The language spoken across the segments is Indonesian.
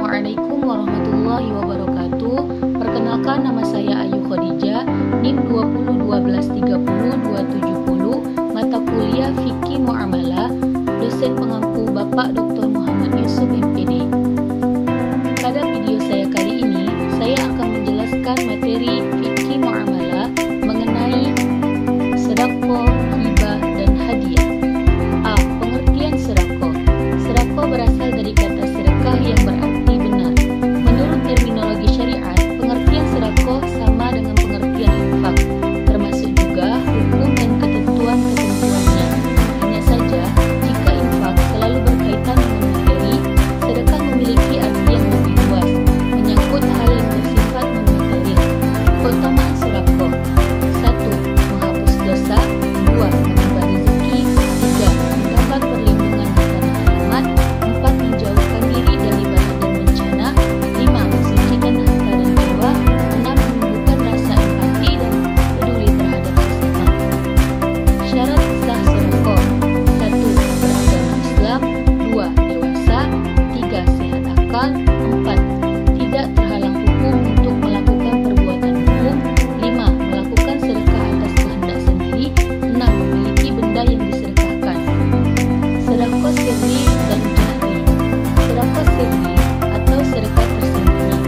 Assalamualaikum warahmatullahi wabarakatuh. Perkenalkan, nama saya Ayu Khadijah, NIM 2012302770, mata kuliah Fikih Muamalah, dosen pengampu Bapak Dr. Muhammad Yusuf MPD. Pada video saya kali ini, saya akan menjelaskan materi Fikih Muamalah mengenai sedekah, hibah, dan hadiah. A. Pengertian sedekah. Sedekah berasal dari kata sedekah yang berarti benar. Menurut terminologi syariat, pengertian sedekah sama dengan pengertian infak, termasuk juga hukum dan ketentuan-ketentuannya. Hanya saja, jika infak selalu berkaitan dengan materi, sedekah memiliki arti yang lebih luas, menyangkut hal yang bersifat non-materi. Keutamaan sedekah: 1. Menghapus dosa. 2. Menambah rezeki. 3. Mendapat perlindungan di tanah alamat. 4. Menjauhkan diri dari bala dan bencana. 5. Mensucikan harta dan jiwa. 6. Menumbuhkan rasa empati dan peduli terhadap sesama. Syarat sah sedekah: 1. Beragama Islam. 2. Dewasa. 3. Sehat akal. 4. Tidak terhalang hukum untuk melakukan perbuatan hukum. 5. Melakukan sedekah atas kehendak sendiri. 6. Memiliki benda yang disedekahkan. Sedekah sirri dan jahri. Sedekah sirri atau sedekah tersembunyi.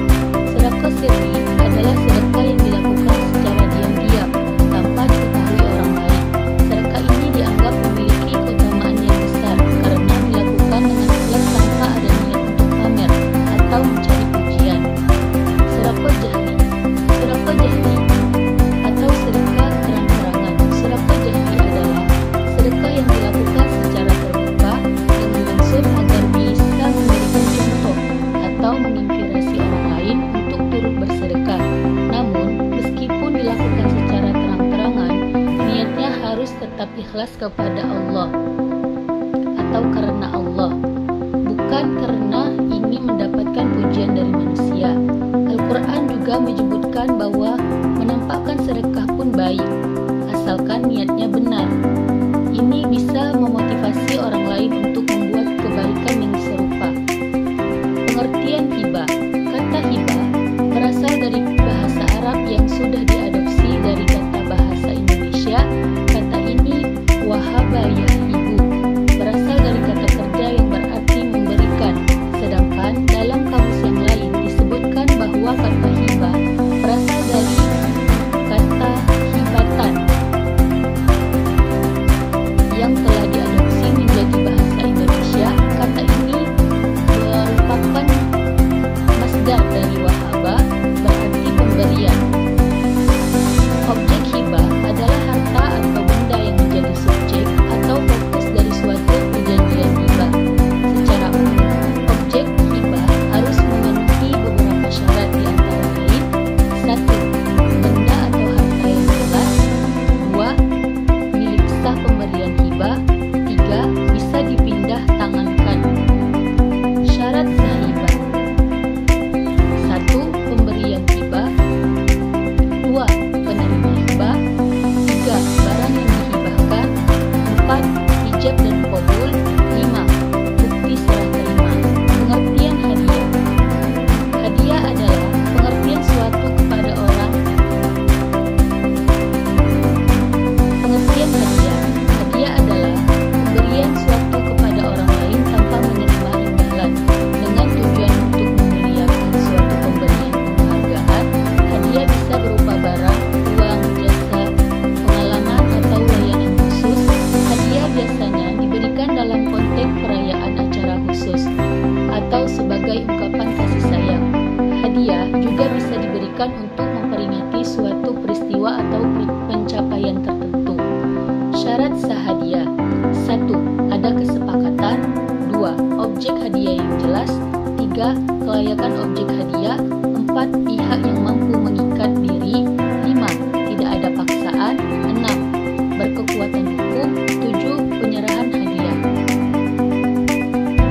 Sedekah sirri adalah sedekah yang dilakukan secara diam-diam tanpa diketahui orang lain. Sedekah ini dianggap memiliki keutamaan yang besar karena dilakukan dengan ikhlas tanpa ada niat untuk pamer atau mencari pujian. Sedekah jahri. Sedekah jahri atau sedekah terang-terangan. Sedekah jahri adalah sedekah yang dilakukan secara terbuka dengan maksud agar bisa memberikan contoh atau menginspirasi orang lain untuk turut bersedekah. Namun, meskipun dilakukan secara terang-terangan, niatnya harus tetap ikhlas kepada Allah atau karena Allah, bukan karena ingin mendapatkan pujian dari manusia. Al-Quran juga menyebutkan bahwa menampakkan sedekah pun baik, asalkan niatnya benar. Ini bisa memotivasi orang lain untuk membuat kebaikan yang serupa. Pengertian hibah. Kata hibah berasal dari bahasa Arab yang sudah diadopsi dari kata bahasa Indonesia. Kata ini wahaba yahibu, berasal dari kata kerja yang berarti memberikan. Sedangkan dalam kamus yang lain disebutkan bahwa kata hibah berasal dari kata hibatan yang telah diadopsi menjadi bahasa Indonesia. Kata ini merupakan masdar dari wahaba, berarti pemberian. Objek hibah adalah harta atau benda yang menjadi subjek atau fokus dari suatu perjanjian hibah. Secara umum, objek hibah harus memenuhi beberapa syarat, di antara lain: 1. Benda atau harta yang jelas. 2. Milik sah pemberian hibah. 3. Bisa dipindah tangankan. Syarat sah hibah: 1. Pemberian hibah. 2. Penerima hibah. 3. Barang yang dihibahkan. 4. Ijab dan qabul. 5. Bukti serah terima. Pengertian hadiah. Hadiah adalah pengertian suatu kepada orang. Pengertian hadiah. Hadiah adalah pemberian suatu kepada orang lain tanpa menerima imbalan, dengan tujuan untuk memuliakan suatu pemberian penghargaan. Hadiah bisa berupa barang, uang, jasa, pengalaman, atau layanan khusus. Hadiah biasanya diberikan dalam konteks perayaan acara khusus atau sebagai ungkapan kasih sayang. Hadiah juga bisa diberikan untuk memperingati suatu peristiwa atau pencapaian tertentu. Syarat sah hadiah: 1. Ada kesepakatan. 2. Objek hadiah yang jelas. 3. Kelayakan objek hadiah. 4. Pihak yang mampu mengikat diri. 5. Tidak ada paksaan. 6. Berkekuatan hukum. 7. Penyerahan hadiah.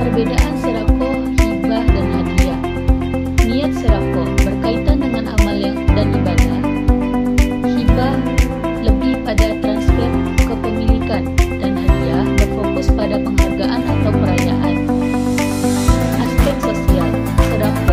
Perbedaan sedekah, hibah, dan hadiah. Niat sedekah berkaitan dengan amal dan ibadah. Hibah lebih pada transfer kepemilikan, dan hadiah berfokus pada penghargaan atau perayaan. Aspek sosial. Sedekah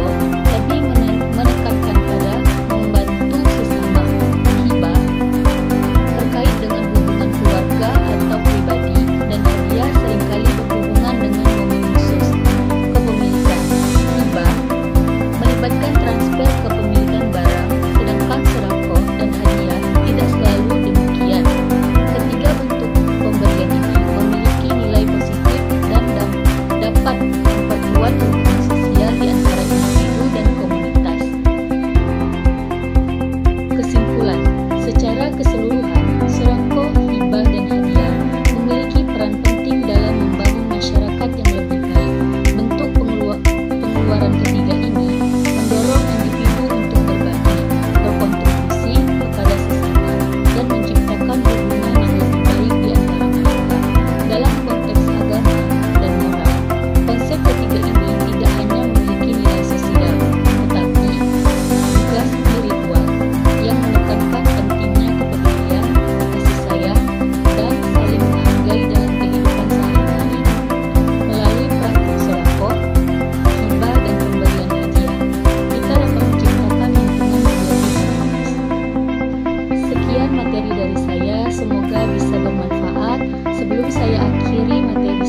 semoga bisa bermanfaat. Sebelum saya akhiri materi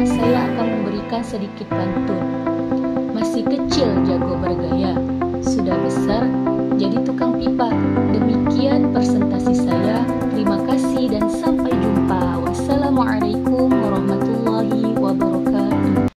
saya akan memberikan sedikit pantun. Masih kecil jago bergaya,